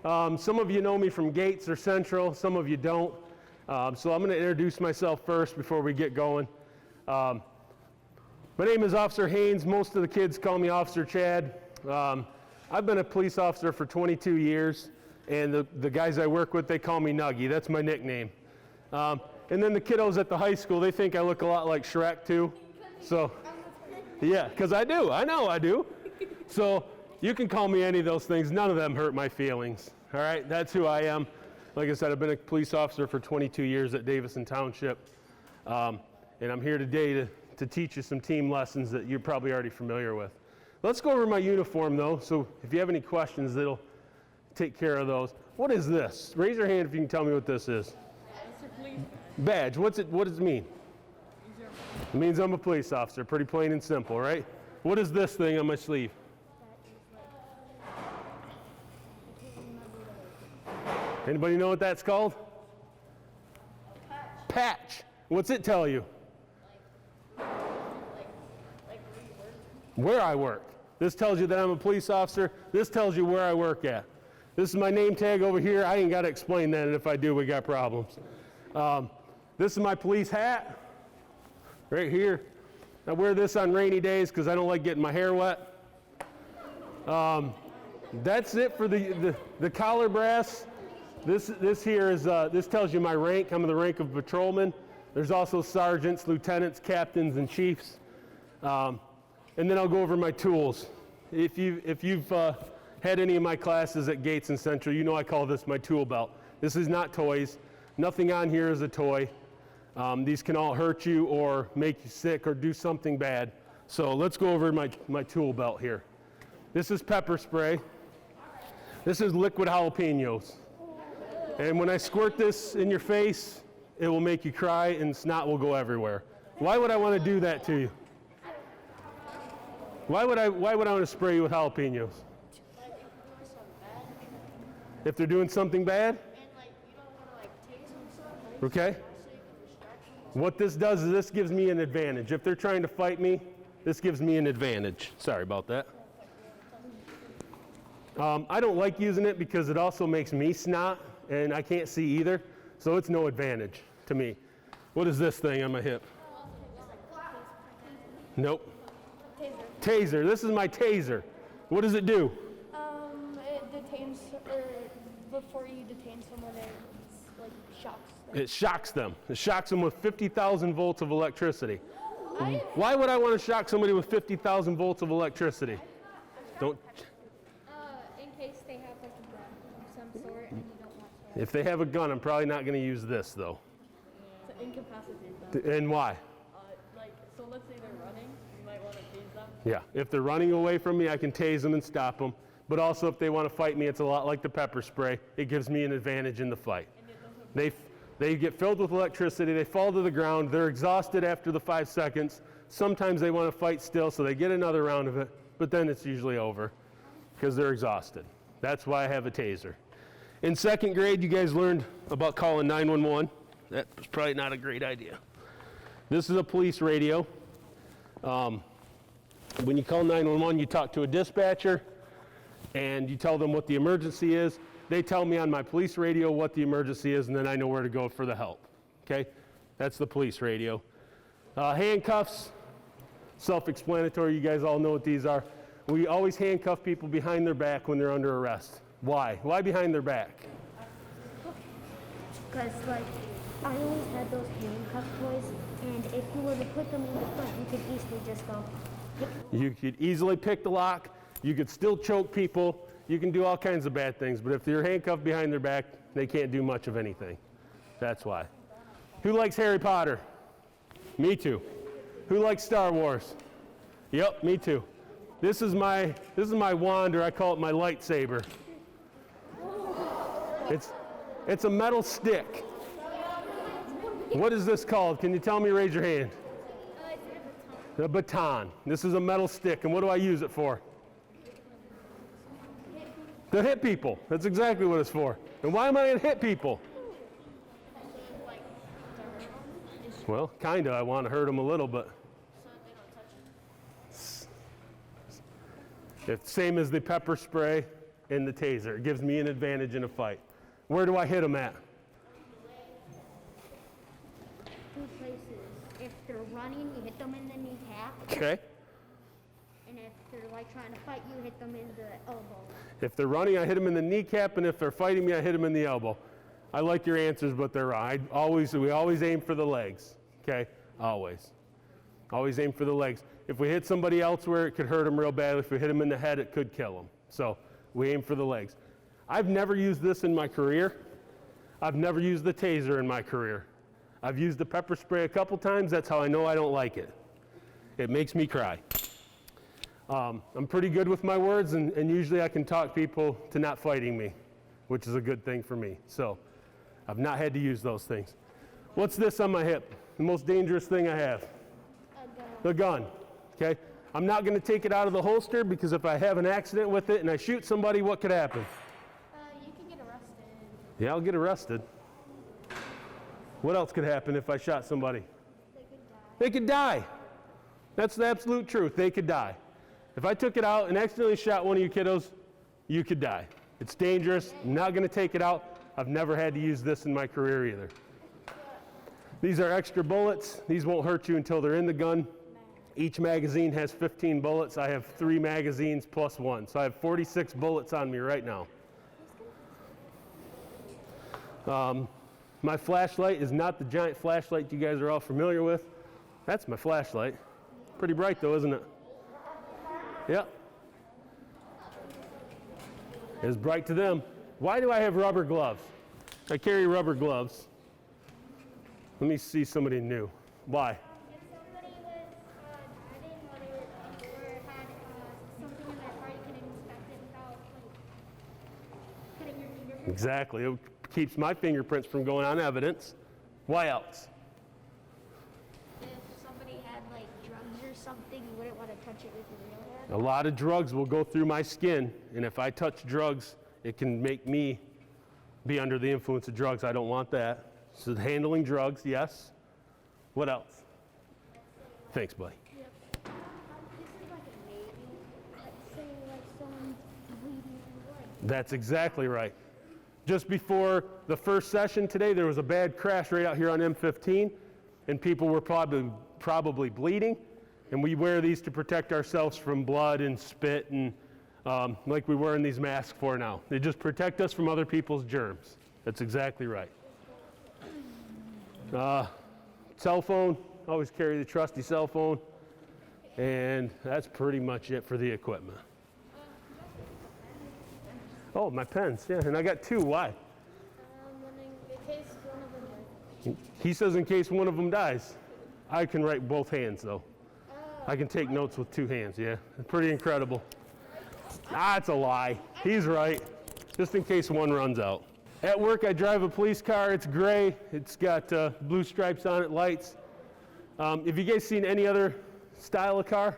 Some of you know me from Gates or Central, some of you don't. So I'm going to introduce myself first before we get going. My name is Officer Haynes. Most of the kids call me Officer Chad. I've been a police officer for 22 years, and the guys I work with, they call me Nuggy. That's my nickname. And then the kiddos at the high school, they think I look a lot like Shrek too. So, yeah, because I do. I know I do. So you can call me any of those things. None of them hurt my feelings. All right, that's who I am. Like I said, I've been a police officer for 22 years at Davison Township. And I'm here today to teach you some team lessons that you're probably already familiar with. Let's go over my uniform though, so if you have any questions, it'll take care of those. What is this? Raise your hand if you can tell me what this is. It's a police badge. What does it mean? It means I'm a police officer. Pretty plain and simple, right? What is this thing on my sleeve? Anybody know what that's called? Patch. What's it tell you? Where I work. This tells you that I'm a police officer. This tells you where I work at. This is my name tag over here. I ain't got to explain that, and if I do, we got problems. This is my police hat, right here. I wear this on rainy days because I don't like getting my hair wet. That's it for the collar brass. This here is, this tells you my rank. I'm in the rank of patrolman. There's also sergeants, lieutenants, captains, and chiefs. And then I'll go over my tools. If you've had any of my classes at Gates and Central, you know I call this my tool belt. This is not toys. Nothing on here is a toy. These can all hurt you or make you sick or do something bad. So let's go over my tool belt here. This is pepper spray. This is liquid jalapenos. And when I squirt this in your face, it will make you cry and snot will go everywhere. Why would I want to do that to you? Why would I want to spray you with jalapenos? If they're doing something bad? Okay. What this does is this gives me an advantage. If they're trying to fight me, this gives me an advantage. Sorry about that. I don't like using it because it also makes me snot, and I can't see either, so it's no advantage to me. What is this thing on my hip? Nope. Taser. This is my taser. What does it do? It detains, or before you detain someone, it like shocks them. It shocks them. It shocks them with 50,000 volts of electricity. Why would I want to shock somebody with 50,000 volts of electricity? Don't. In case they have like a gun of some sort and you don't want to. If they have a gun, I'm probably not going to use this though. to incapacitate them. And why? So let's say they're running, you might want to tase them. Yeah, if they're running away from me, I can tase them and stop them. But also if they want to fight me, it's a lot like the pepper spray. It gives me an advantage in the fight. They get filled with electricity, they fall to the ground, they're exhausted after the 5 seconds. Sometimes they want to fight still, so they get another round of it, but then it's usually over because they're exhausted. That's why I have a taser. In second grade, you guys learned about calling 911. That was probably not a great idea. This is a police radio. When you call 911, you talk to a dispatcher and you tell them what the emergency is. They tell me on my police radio what the emergency is, and then I know where to go for the help. Okay? That's the police radio. Handcuffs, self-explanatory. You guys all know what these are. We always handcuff people behind their back when they're under arrest. Why? Why behind their back? Because, like, I always had those handcuff toys, and if you were to put them in the front, you could easily just go. You could easily pick the lock. You could still choke people. You can do all kinds of bad things, but if you're handcuffed behind their back, they can't do much of anything. That's why. Who likes Harry Potter? Me too. Who likes Star Wars? Yep, me too. This is my wand, or I call it my lightsaber. It's a metal stick. What is this called? Can you tell me? Raise your hand. The baton. This is a metal stick, and what do I use it for? To hit people. That's exactly what it's for. And why am I going to hit people? Well, kind of. I want to hurt them a little, but it's same as the pepper spray and the taser. It gives me an advantage in a fight. Where do I hit them at? Two places. If they're running, you hit them in the kneecap. Okay. And if they're like trying to fight you, hit them in the elbow. If they're running, I hit them in the kneecap, and if they're fighting me, I hit them in the elbow. I like your answers, but they're wrong. We always aim for the legs, okay? Always. Always aim for the legs. If we hit somebody else where it could hurt them real bad, if we hit them in the head, it could kill them. So we aim for the legs. I've never used this in my career. I've never used the taser in my career. I've used the pepper spray a couple times. That's how I know I don't like it. It makes me cry. I'm pretty good with my words, and usually I can talk people to not fighting me, which is a good thing for me. So I've not had to use those things. What's this on my hip? The most dangerous thing I have? The gun. Okay? I'm not going to take it out of the holster because if I have an accident with it and I shoot somebody, what could happen? You can get arrested. Yeah, I'll get arrested. What else could happen if I shot somebody? They could die. They could die. That's the absolute truth. They could die. If I took it out and accidentally shot one of you kiddos, you could die. It's dangerous. I'm not going to take it out. I've never had to use this in my career either. These are extra bullets. These won't hurt you until they're in the gun. Each magazine has 15 bullets. I have 3 magazines plus 1. So I have 46 bullets on me right now. My flashlight is not the giant flashlight you guys are all familiar with. That's my flashlight. Pretty bright though, isn't it? Yep. It's bright to them. Why do I have rubber gloves? I carry rubber gloves. Let me see somebody new. Why? If somebody was driving or had something in their car, you can inspect it without putting your fingerprints. Exactly. It keeps my fingerprints from going on evidence. Why else? If somebody had like drugs or something, you wouldn't want to touch it with your real hand. A lot of drugs will go through my skin, and if I touch drugs, it can make me be under the influence of drugs. I don't want that. So handling drugs, yes. What else? Thanks, buddy. This is like a maybe. Let's say like someone's bleeding blood. That's exactly right. Just before the first session today, there was a bad crash right out here on M15, and people were probably bleeding, and we wear these to protect ourselves from blood and spit, and like we're wearing these masks for now. They just protect us from other people's germs. That's exactly right. Cell phone, always carry the trusty cell phone, and that's pretty much it for the equipment. Oh, my pens, yeah, and I got 2. Why? I'm wondering, in case one of them dies. He says in case one of them dies. I can write both hands, though. I can take notes with 2 hands, yeah. Pretty incredible. It's a lie. He's right. Just in case one runs out. At work, I drive a police car. It's gray. It's got blue stripes on it, lights. Have you guys seen any other style of car?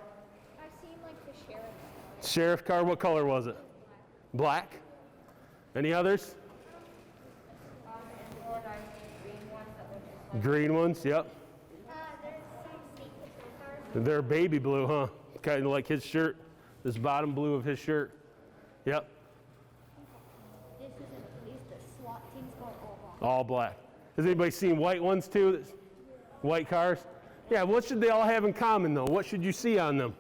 I've seen like the sheriff. Sheriff car, what color was it? Black? Any others? Green ones, yep. There's some state patrol cars. They're baby blue, huh? Kind of like his shirt, this bottom blue of his shirt. Yep, This isn't police, the SWAT team's going all black. all black. Has anybody seen white ones too? White cars? Yeah, what should they all have in common though? What should you see on them?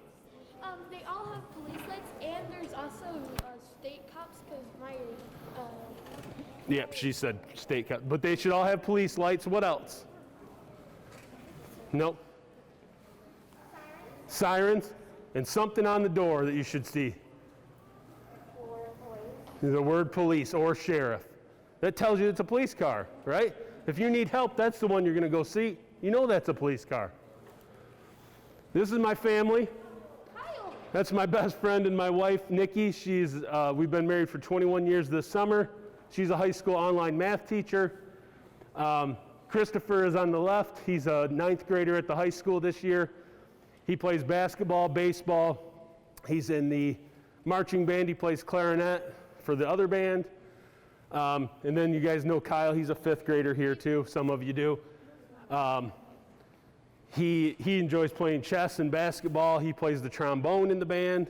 They all have police lights, and there's also state cops, because my Yep, she said state cut, but they should all have police lights. What else? Nope. Sirens and something on the door that you should see. The word police or sheriff. That tells you it's a police car, right? If you need help, that's the one you're going to go see. You know that's a police car. This is my family. That's my best friend and my wife, Nikki. We've been married for 21 years this summer. She's a high school online math teacher. Christopher is on the left. He's a 9th grader at the high school this year. He plays basketball, baseball. He's in the marching band. He plays clarinet for the other band. And then you guys know Kyle. He's a 5th grader here too. Some of you do. He enjoys playing chess and basketball. He plays the trombone in the band.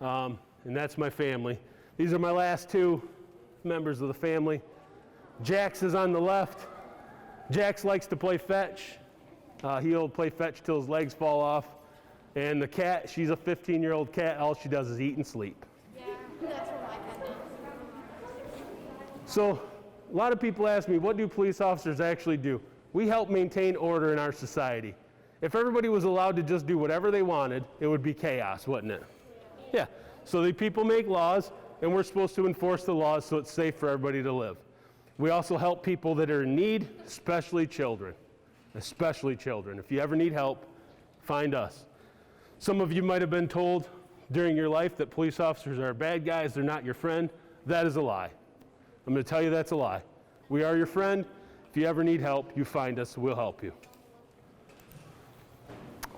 And that's my family. These are my last two members of the family. Jax is on the left. Jax likes to play fetch. He'll play fetch till his legs fall off. And the cat, she's a 15-year-old cat. All she does is eat and sleep. Yeah, that's what my cat does. So a lot of people ask me, what do police officers actually do? We help maintain order in our society. If everybody was allowed to just do whatever they wanted, it would be chaos, wouldn't it? Yeah. So the people make laws, and we're supposed to enforce the laws so it's safe for everybody to live. We also help people that are in need, especially children. Especially children. If you ever need help, find us. Some of you might have been told during your life that police officers are bad guys, they're not your friend. That is a lie. I'm going to tell you that's a lie. We are your friend. If you ever need help, you find us, we'll help you.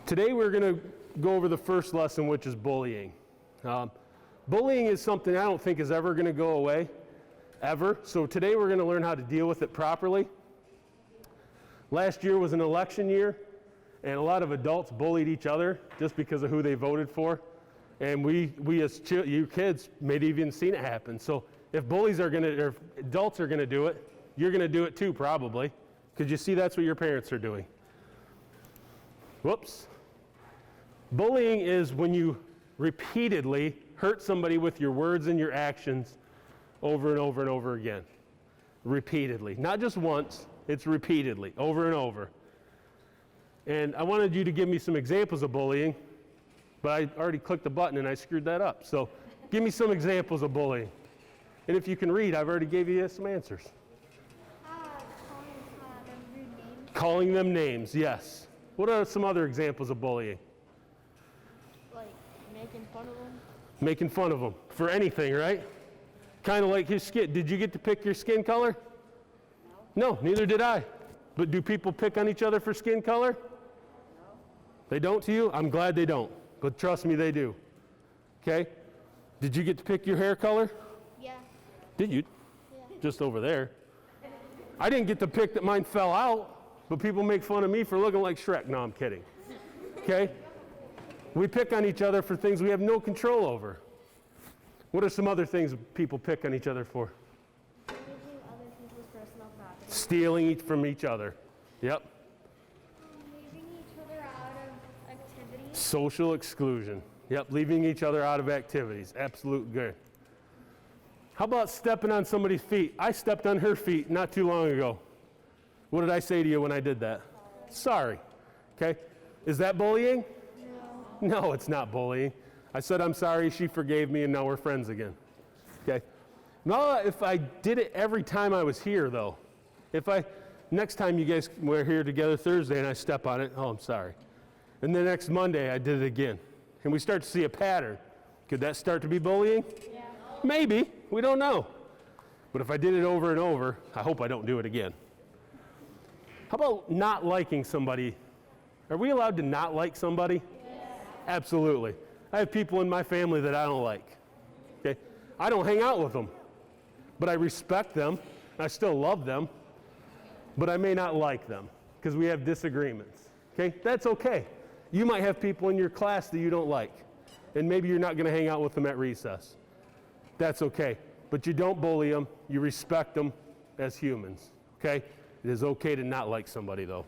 Today we're going to go over the first lesson, which is bullying. Bullying is something I don't think is ever going to go away, ever. So today we're going to learn how to deal with it properly. Last year was an election year, and a lot of adults bullied each other just because of who they voted for. And we as you kids may have even seen it happen. So if bullies are going to, or if adults are going to do it, you're going to do it too probably, because you see that's what your parents are doing. Whoops. Bullying is when you repeatedly hurt somebody with your words and your actions over and over and over again. Repeatedly. Not just once, it's repeatedly, over and over. And I wanted you to give me some examples of bullying, but I already clicked the button and I screwed that up. So give me some examples of bullying. And if you can read, I've already gave you some answers. Calling them rude names. Calling them names, yes. What are some other examples of bullying? Like making fun of them. Making fun of them for anything, right? Kind of like his skin. Did you get to pick your skin color? No, neither did I. But do people pick on each other for skin color? No. They don't to you? I'm glad they don't. But trust me, they do. Okay? Did you get to pick your hair color? Yeah. Did you? Yeah. Just over there. I didn't get to pick that mine fell out, but people make fun of me for looking like Shrek. No, I'm kidding. Okay? We pick on each other for things we have no control over. What are some other things people pick on each other for? Damaging other people's personal property. Stealing from each other. Yep. Leaving each other out of activities. Social exclusion. Yep, leaving each other out of activities. Absolute good. How about stepping on somebody's feet? I stepped on her feet not too long ago. What did I say to you when I did that? Sorry. Okay? Is that bullying? No. No, it's not bullying. I said I'm sorry, she forgave me, and now we're friends again. Okay? Now, if I did it every time I was here, though, next time you guys were here together Thursday and I step on it, oh, I'm sorry. And the next Monday I did it again. And we start to see a pattern. Could that start to be bullying? Yeah. Maybe. We don't know. But if I did it over and over, I hope I don't do it again. How about not liking somebody? Are we allowed to not like somebody? Yes. Absolutely. I have people in my family that I don't like. Okay? I don't hang out with them. But I respect them. I still love them. But I may not like them because we have disagreements. Okay? That's okay. You might have people in your class that you don't like. And maybe you're not going to hang out with them at recess. That's okay. But you don't bully them. You respect them as humans. Okay? It is okay to not like somebody, though.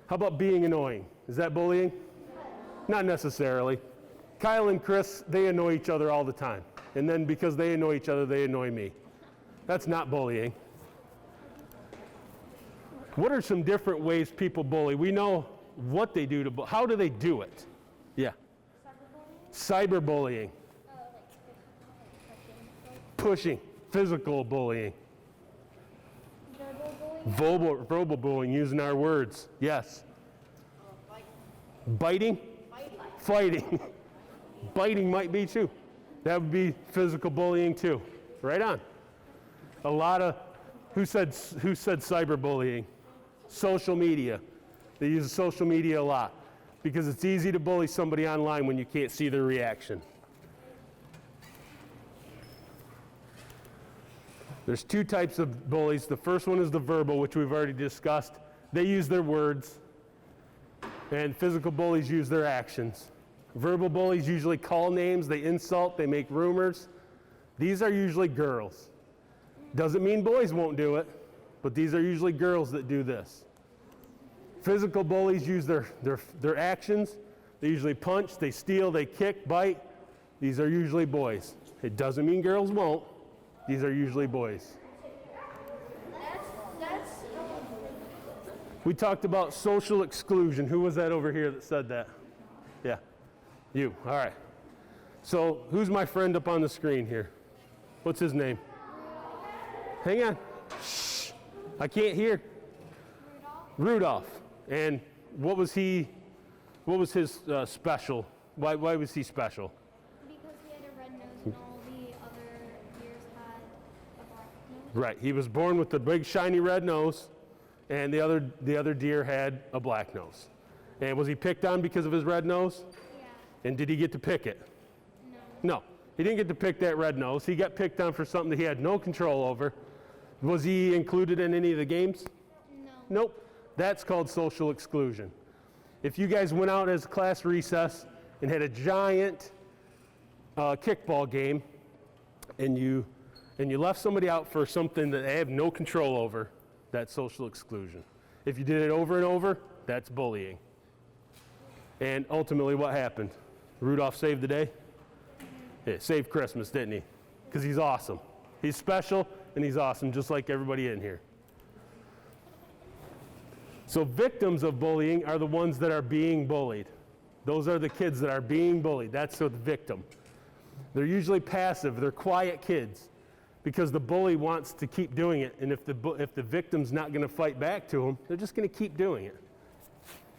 How about being annoying? Is that bullying? Not necessarily. Kyle and Chris, they annoy each other all the time. And then because they annoy each other, they annoy me. That's not bullying. What are some different ways people bully? We know what they do to bully. How do they do it? Yeah. Cyberbullying. Pushing. Physical bullying. Verbal bullying, using our words. Yes. Biting? Fighting. Biting might be too. That would be physical bullying too. Right on. A lot of, who said cyberbullying? Social media. They use social media a lot because it's easy to bully somebody online when you can't see their reaction. There's two types of bullies. The first one is the verbal, which we've already discussed. They use their words, and physical bullies use their actions. Verbal bullies usually call names, they insult, they make rumors, These are usually girls. Doesn't mean boys won't do it, but these are usually girls that do this. Physical bullies use their actions. They usually punch, they steal, they kick, bite. These are usually boys. It doesn't mean girls won't. These are usually boys. We talked about social exclusion. Who was that over here that said that? Yeah, you. All right. So who's my friend up on the screen here? What's his name? Hang on. Shh. I can't hear. Rudolph. And what was his special? Why was he special? Because he had a red nose and all the other deers had a black nose. Right. He was born with the big shiny red nose, and the other deer had a black nose. And was he picked on because of his red nose? Yeah. And did he get to pick it? No. No. He didn't get to pick that red nose. He got picked on for something that he had no control over. Was he included in any of the games? No. Nope. That's called social exclusion. If you guys went out as class recess and had a giant kickball game and you left somebody out for something that they have no control over, that's social exclusion. If you did it over and over, that's bullying. And ultimately what happened? Rudolph saved the day? Yeah, saved Christmas, didn't he? Because he's awesome. He's special and he's awesome, just like everybody in here. So victims of bullying are the ones that are being bullied. Those are the kids that are being bullied. That's the victim. They're usually passive. They're quiet kids because the bully wants to keep doing it. And if the victim's not going to fight back to them, they're just going to keep doing it.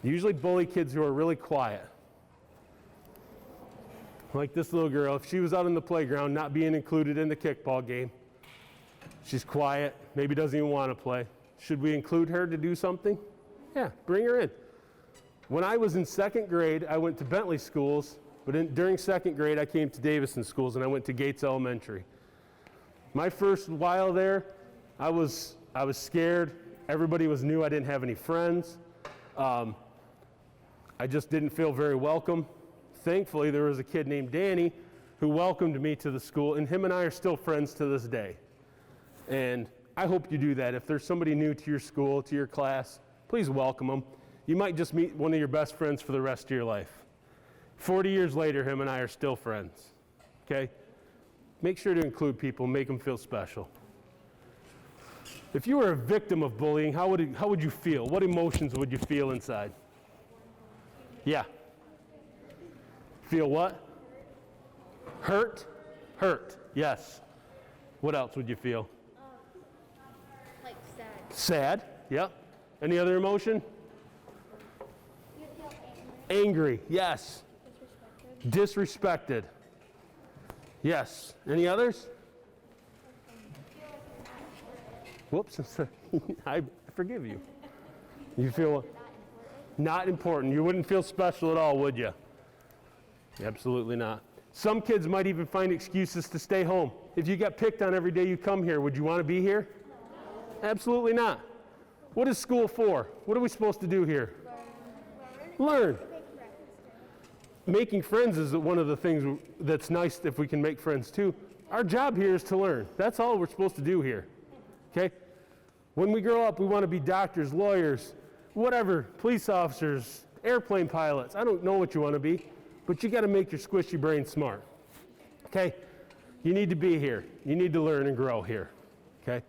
Usually bully kids who are really quiet. Like this little girl, if she was out on the playground not being included in the kickball game, she's quiet, maybe doesn't even want to play. Should we include her to do something? Yeah, bring her in. When I was in second grade, I went to Bentley schools, but during second grade, I came to Davison schools and I went to Gates Elementary. My first while there, I was scared. Everybody was new. I didn't have any friends. I just didn't feel very welcome. Thankfully, there was a kid named Danny who welcomed me to the school, and him and I are still friends to this day. And I hope you do that. If there's somebody new to your school, to your class, please welcome them. You might just meet one of your best friends for the rest of your life. 40 years later, him and I are still friends, okay? Make sure to include people, make them feel special. If you were a victim of bullying, how would you feel? What emotions would you feel inside? Yeah. Feel what? Hurt? Hurt, yes. What else would you feel? Like sad. Sad, yep. Any other emotion? You feel angry. Angry, yes. Disrespected. Yes. Any others? Whoops, I forgive you. You feel not important. You wouldn't feel special at all, would you? Absolutely not. Some kids might even find excuses to stay home. If you got picked on every day you come here, would you want to be here? No. Absolutely not. What is school for? What are we supposed to do here? Learn. Making friends is one of the things that's nice if we can make friends too. Our job here is to learn. That's all we're supposed to do here. Okay? When we grow up, we want to be doctors, lawyers, whatever, police officers, airplane pilots. I don't know what you want to be, but you got to make your squishy brain smart. Okay? You need to be here. You need to learn and grow here. Okay?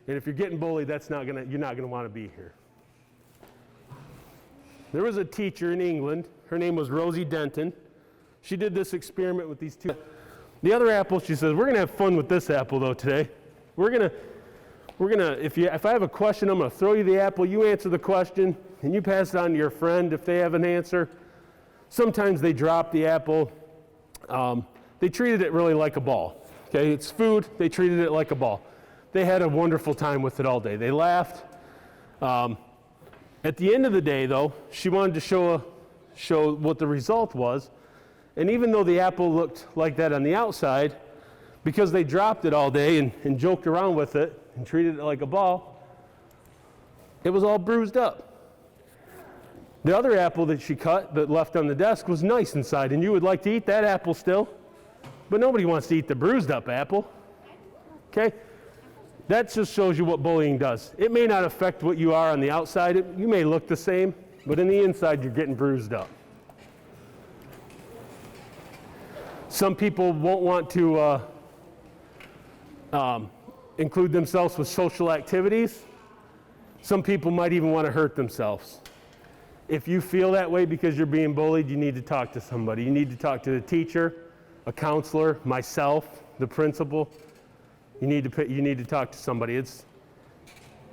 And if you're getting bullied, you're not gonna want to be here. There was a teacher in England. Her name was Rosie Denton. She did this experiment with these two. The other apple, she says, we're gonna have fun with this apple though today. We're gonna. If I have a question, I'm gonna throw you the apple. You answer the question, and you pass it on to your friend if they have an answer. Sometimes they drop the apple. They treated it really like a ball. Okay, it's food. They treated it like a ball. They had a wonderful time with it all day. They laughed. At the end of the day, though, she wanted to show what the result was. And even though the apple looked like that on the outside, because they dropped it all day and joked around with it and treated it like a ball, it was all bruised up. The other apple that she cut that left on the desk was nice inside, and you would like to eat that apple still? but nobody wants to eat the bruised up apple. Okay? That just shows you what bullying does. It may not affect what you are on the outside. You may look the same, but in the inside, you're getting bruised up. Some people won't want to include themselves with social activities. Some people might even want to hurt themselves. If you feel that way because you're being bullied, you need to talk to somebody. You need to talk to the teacher, a counselor, myself, the principal. You need to talk to somebody.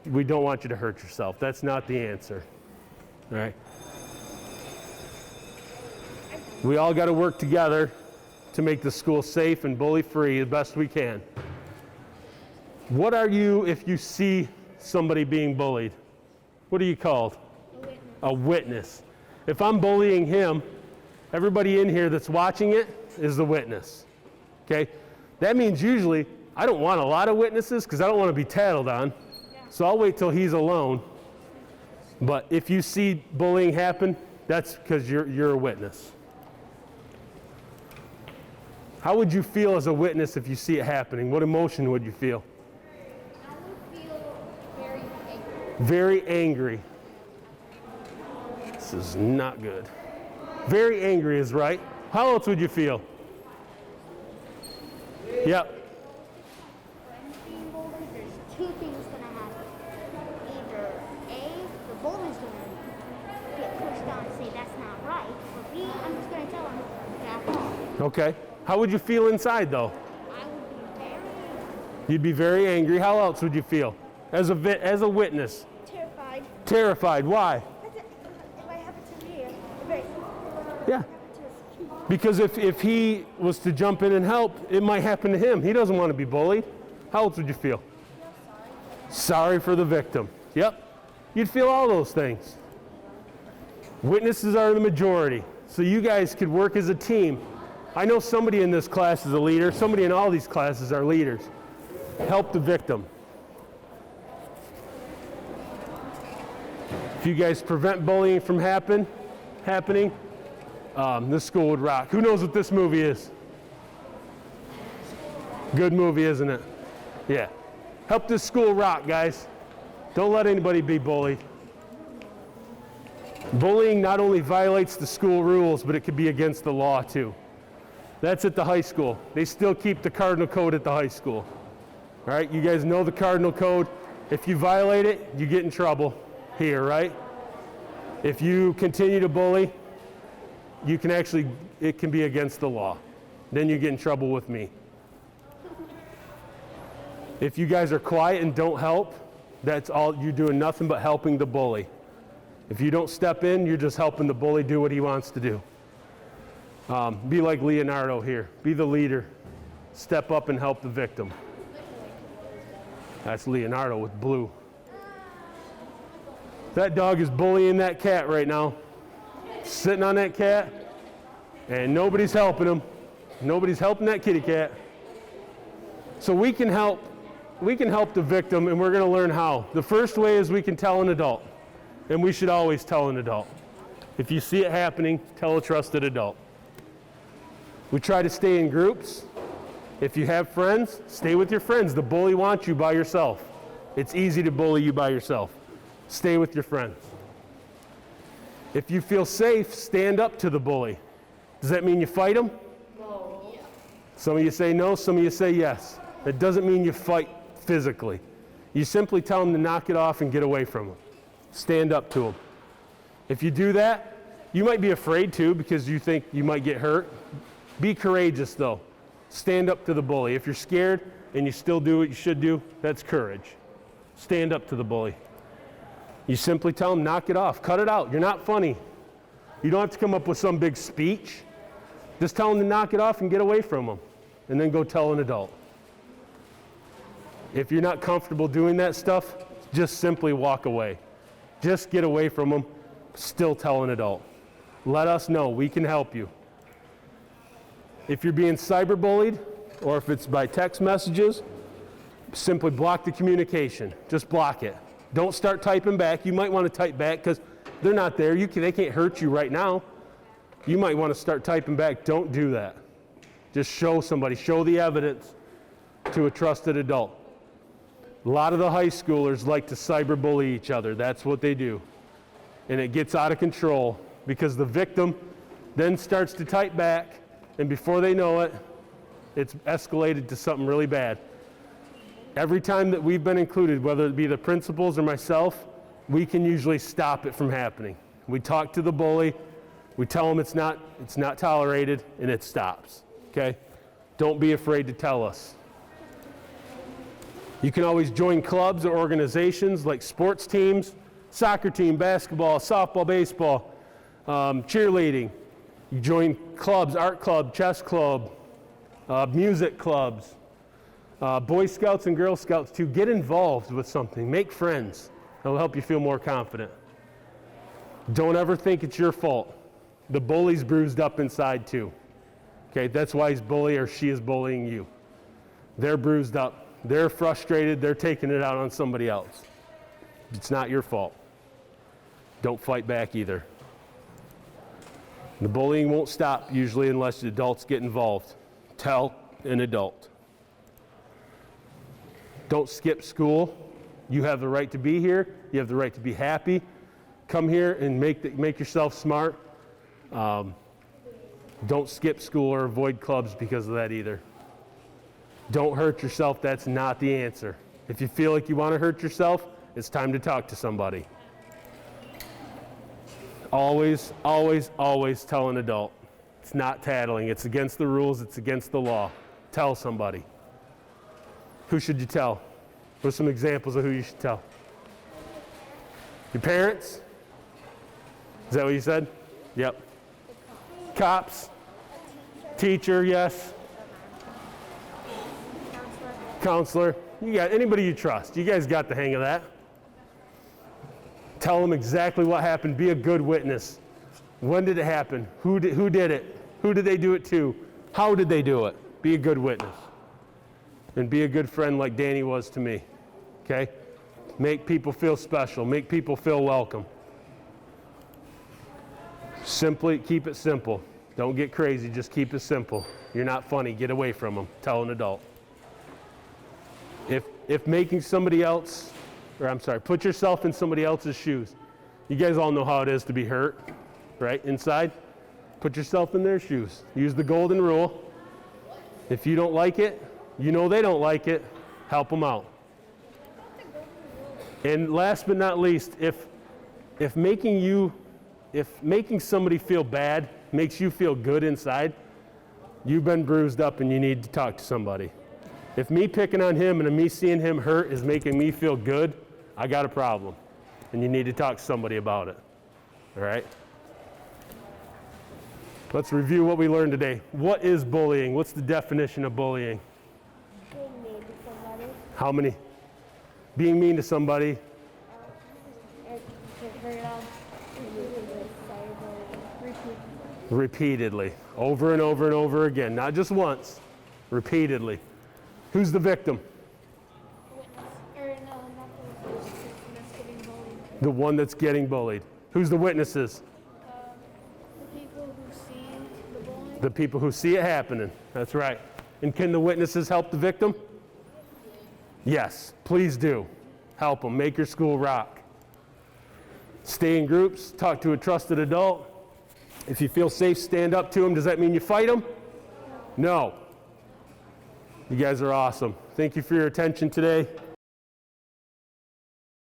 We don't want you to hurt yourself. That's not the answer. All right? We all got to work together to make the school safe and bully-free the best we can. What are you if you see somebody being bullied? What are you called? A witness. If I'm bullying him, everybody in here that's watching it is the witness. Okay? That means usually I don't want a lot of witnesses because I don't want to be tattled on. So I'll wait till he's alone. But if you see bullying happen, that's because you're a witness. How would you feel as a witness if you see it happening? What emotion would you feel? I would feel very angry. Very angry. This is not good. Very angry is right. How else would you feel? Yep. When being bullied, there's two things going to happen. Either A, the bully's going to get pushed on and say that's not right, or B, I'm just going to tell him back off. Okay. How would you feel inside though? I would be very You'd be very angry. How else would you feel? As a witness? terrified. Terrified. Why? It might happen to me. Right. Yeah. Because if he was to jump in and help, it might happen to him. He doesn't want to be bullied. How else would you feel? Sorry for the victim. Yep. You'd feel all those things. Witnesses are the majority. So you guys could work as a team. I know somebody in this class is a leader. Somebody in all these classes are leaders. Help the victim. If you guys prevent bullying from happening, this school would rock. Who knows what this movie is? Good movie, isn't it? Yeah. Help this school rock, guys. Don't let anybody be bullied. Bullying not only violates the school rules, but it could be against the law too. That's at the high school. They still keep the cardinal code at the high school. All right, you guys know the cardinal code. If you violate it, you get in trouble here, right? If you continue to bully, it can be against the law. Then you get in trouble with me. If you guys are quiet and don't help, that's all, you're doing nothing but helping the bully. If you don't step in, you're just helping the bully do what he wants to do. Be like Leonardo here. Be the leader. Step up and help the victim. That's Leonardo with blue. That dog is bullying that cat right now. Sitting on that cat, and nobody's helping him. Nobody's helping that kitty cat. So we can help the victim, and we're going to learn how. The first way is we can tell an adult, and we should always tell an adult. If you see it happening, tell a trusted adult. We try to stay in groups. If you have friends, stay with your friends. The bully wants you by yourself. It's easy to bully you by yourself. Stay with your friends. If you feel safe, stand up to the bully. Does that mean you fight him? No. Yeah. Some of you say no, some of you say yes. That doesn't mean you fight physically. You simply tell him to knock it off and get away from him. Stand up to him. If you do that, you might be afraid to because you think you might get hurt. Be courageous though. Stand up to the bully. If you're scared and you still do what you should do, that's courage. Stand up to the bully. You simply tell him, knock it off, cut it out. You're not funny. You don't have to come up with some big speech. Just tell him to knock it off and get away from him, and then go tell an adult. If you're not comfortable doing that stuff, just simply walk away. Just get away from him, still tell an adult. Let us know, we can help you. If you're being cyberbullied, or if it's by text messages, simply block the communication. Just block it. Don't start typing back. You might want to type back because they're not there. They can't hurt you right now. You might want to start typing back. Don't do that. Just show somebody, show the evidence to a trusted adult. A lot of the high schoolers like to cyberbully each other. That's what they do. And it gets out of control because the victim then starts to type back, and before they know it, it's escalated to something really bad. Every time that we've been included, whether it be the principals or myself, we can usually stop it from happening. We talk to the bully, we tell them it's not tolerated, and it stops, okay? Don't be afraid to tell us. You can always join clubs or organizations like sports teams, soccer team, basketball, softball, baseball, cheerleading. You join clubs, art club, chess club, music clubs, Boy Scouts and Girl Scouts too. Get involved with something, make friends. It'll help you feel more confident. Don't ever think it's your fault. The bully's bruised up inside too. Okay, that's why he's bullying or she is bullying you. They're bruised up. They're frustrated, they're taking it out on somebody else. It's not your fault. Don't fight back either. The bullying won't stop usually unless the adults get involved. Tell an adult. Don't skip school. You have the right to be here. You have the right to be happy. Come here and make yourself smart. Don't skip school or avoid clubs because of that either. Don't hurt yourself. That's not the answer. If you feel like you want to hurt yourself, it's time to talk to somebody. Always, always, always tell an adult. It's not tattling. It's against the rules. It's against the law. Tell somebody. Who should you tell? What are some examples of who you should tell? Your parents? Is that what you said? Yep. Cops? Teacher, yes. Counselor. You got anybody you trust. You guys got the hang of that. Tell them exactly what happened. Be a good witness. When did it happen? Who did it? Who did they do it to? How did they do it? Be a good witness. And be a good friend like Danny was to me. Okay? Make people feel special. Make people feel welcome. Simply keep it simple. Don't get crazy. Just keep it simple. You're not funny. Get away from them. Tell an adult. If making somebody else, put yourself in somebody else's shoes. You guys all know how it is to be hurt, right? Inside. Put yourself in their shoes. Use the golden rule. If you don't like it, you know they don't like it, help them out. And last but not least, if making somebody feel bad makes you feel good inside, you've been bruised up and you need to talk to somebody. If me picking on him and me seeing him hurt is making me feel good, I got a problem. And you need to talk to somebody about it. All right? Let's review what we learned today. What is bullying? What's the definition of bullying? Being mean to somebody. How many? Being mean to somebody. Repeatedly. Over and over and over again. Not just once. Repeatedly. Who's the victim? The one that's getting bullied. Who's the witnesses? The people who see the bullying. The people who see it happening. That's right. And can the witnesses help the victim? Yes, please do. Help them. Make your school rock. Stay in groups. Talk to a trusted adult. If you feel safe, stand up to them. Does that mean you fight them? No. You guys are awesome. Thank you for your attention today.